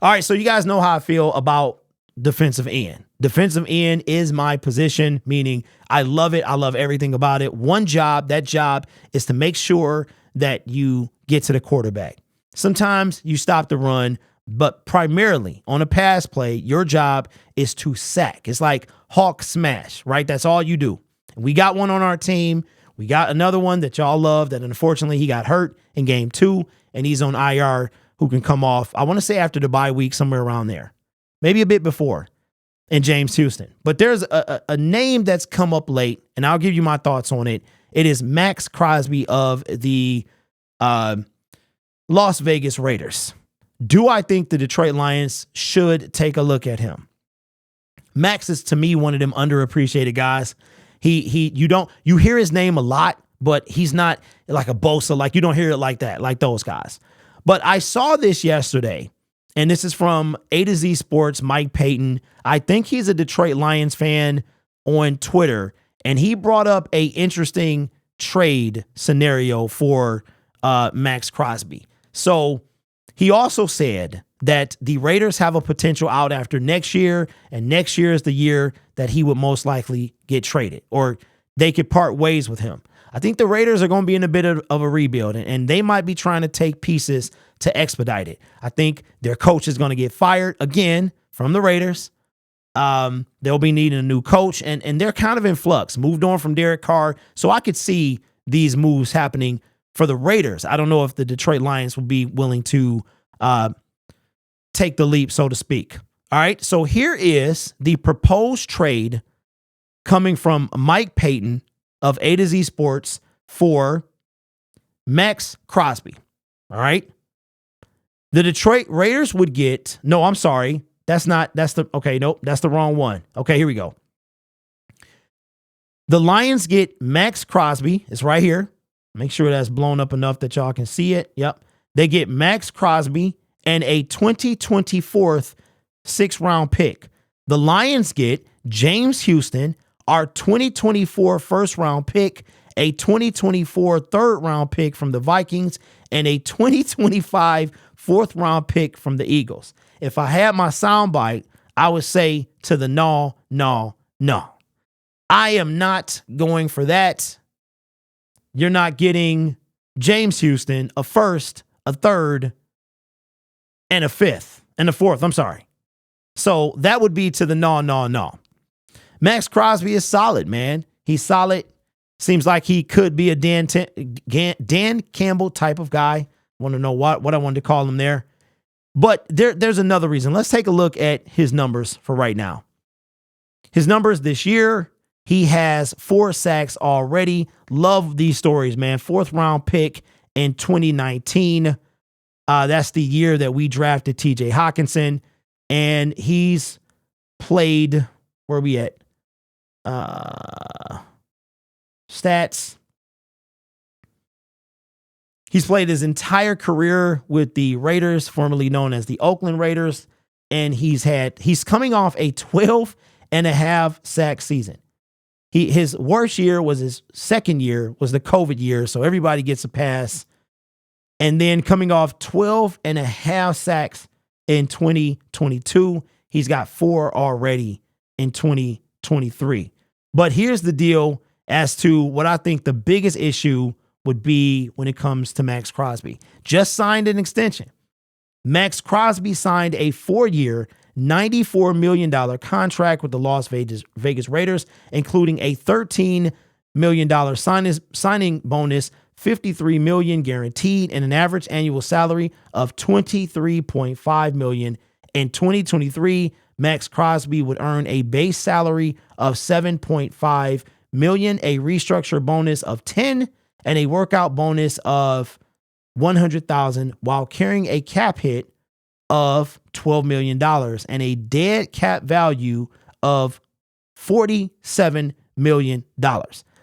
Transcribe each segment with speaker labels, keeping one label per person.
Speaker 1: All right, so you guys know how I feel about defensive end. Defensive end is my position, meaning I love it. I love everything about it. One job, that job is to make sure that you get to the quarterback. Sometimes you stop the run, but primarily on a pass play, your job is to sack. It's like Hawk smash, right? That's all you do. We got one on our team. We got another one that y'all love that unfortunately he got hurt in game 2 and he's on IR who can come off, I want to say after the bye week, somewhere around there, maybe a bit before, in James Houston. But there's a name that's come up late, and I'll give you my thoughts on it. It is Maxx Crosby of the Las Vegas Raiders. Do I think the Detroit Lions should take a look at him? Max is, to me, one of them underappreciated guys. You hear his name a lot, but he's not like a Bosa. Like, you don't hear it like that, like those guys. But I saw this yesterday, and this is from A to Z Sports, Mike Payton. I think he's a Detroit Lions fan on Twitter, and he brought up a interesting trade scenario for Maxx Crosby. So he also said that the Raiders have a potential out after next year, and next year is the year that he would most likely get traded, or they could part ways with him. I think the Raiders are going to be in a bit of a rebuild, and they might be trying to take pieces to expedite it. I think their coach is going to get fired again from the Raiders. They'll be needing a new coach, and they're kind of in flux. Moved on from Derek Carr, so I could see these moves happening for the Raiders. I don't know if the Detroit Lions will be willing to take the leap, so to speak. All right, so here is the proposed trade coming from Mike Payton of A to Z Sports for Maxx Crosby. All right. The Detroit Raiders would get, that's the wrong one. Okay, here we go. The Lions get Maxx Crosby. It's right here. Make sure that's blown up enough that y'all can see it. Yep. They get Maxx Crosby and a 2024 6th-round pick. The Lions get James Houston, our 2024 first-round pick, a 2024 third-round pick from the Vikings, and a 2025 fourth-round pick from the Eagles. If I had my soundbite, I would say to the no. I am not going for that. You're not getting James Houston, a first, a third, and a fifth, and a fourth. I'm sorry. So that would be to the no. Maxx Crosby is solid, man. He's solid. Seems like he could be a Dan Campbell type of guy. Want to know what I wanted to call him there. But there's another reason. Let's take a look at his numbers for right now. His numbers this year, he has 4 sacks already. Love these stories, man. 4th-round pick in 2019. That's the year that we drafted TJ Hawkinson. And he's played, where are we at? Stats. He's played his entire career with the Raiders, formerly known as the Oakland Raiders, and he's coming off a 12.5 sack season. His worst year was his second year, was the COVID year, so everybody gets a pass. And then coming off 12.5 sacks in 2022, he's got 4 already in 2023. But here's the deal as to what I think the biggest issue would be when it comes to Maxx Crosby. Just signed an extension. Maxx Crosby signed a 4-year, $94 million contract with the Las Vegas Raiders, including a $13 million signing bonus, $53 million guaranteed, and an average annual salary of $23.5 million. In 2023, Maxx Crosby would earn a base salary of $7.5 million, a restructure bonus of $10 and a workout bonus of $100,000 while carrying a cap hit of $12 million and a dead cap value of $47 million.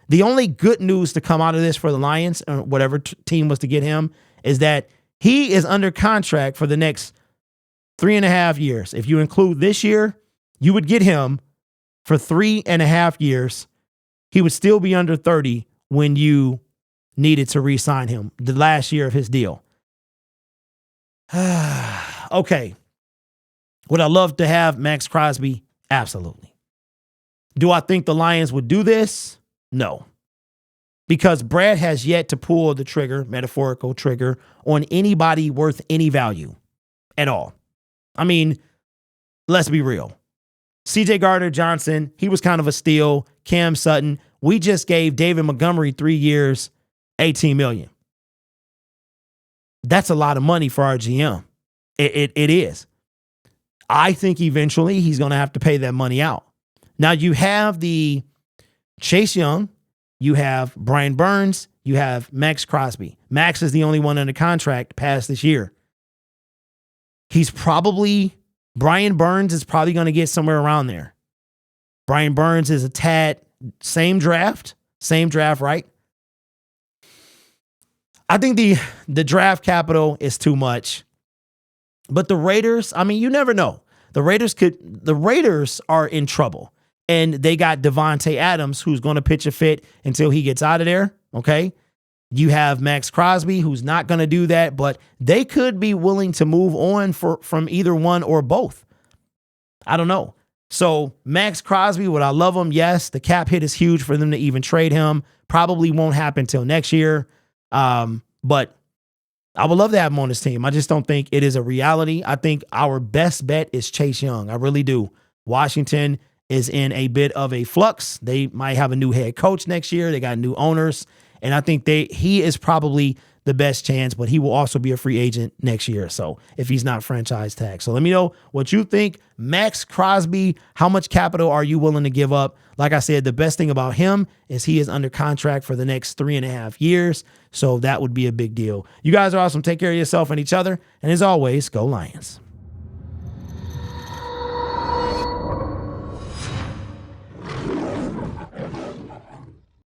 Speaker 1: The only good news to come out of this for the Lions, or whatever team was to get him, is that he is under contract for the next 3.5 years. If you include this year, you would get him for 3.5 years. He would still be under 30 when you needed to re-sign him, the last year of his deal. Okay. Would I love to have Maxx Crosby? Absolutely. Do I think the Lions would do this? No. Because Brad has yet to pull the trigger, metaphorical trigger, on anybody worth any value at all. I mean, let's be real. CJ Gardner-Johnson, he was kind of a steal. Cam Sutton, we just gave David Montgomery 3 years, $18 million. That's a lot of money for our GM. It is. I think eventually he's going to have to pay that money out. Now you have the Chase Young, you have Brian Burns, you have Maxx Crosby. Max is the only one under contract past this year. Brian Burns is probably going to get somewhere around there. Brian Burns is a tad, same draft, right? I think the draft capital is too much. But the Raiders, I mean, you never know. The Raiders are in trouble. And they got Devontae Adams, who's going to pitch a fit until he gets out of there, okay? You have Maxx Crosby, who's not going to do that, but they could be willing to move on from either one or both. I don't know. So Maxx Crosby, would I love him? Yes. The cap hit is huge for them to even trade him. Probably won't happen until next year. But I would love to have him on this team. I just don't think it is a reality. I think our best bet is Chase Young. I really do. Washington is in a bit of a flux. They might have a new head coach next year. They got new owners. And I think he is probably the best chance, but he will also be a free agent next year. So if he's not franchise tag. So let me know what you think. Maxx Crosby, how much capital are you willing to give up? Like I said, the best thing about him is he is under contract for the next 3.5 years. So that would be a big deal. You guys are awesome. Take care of yourself and each other. And as always, go Lions.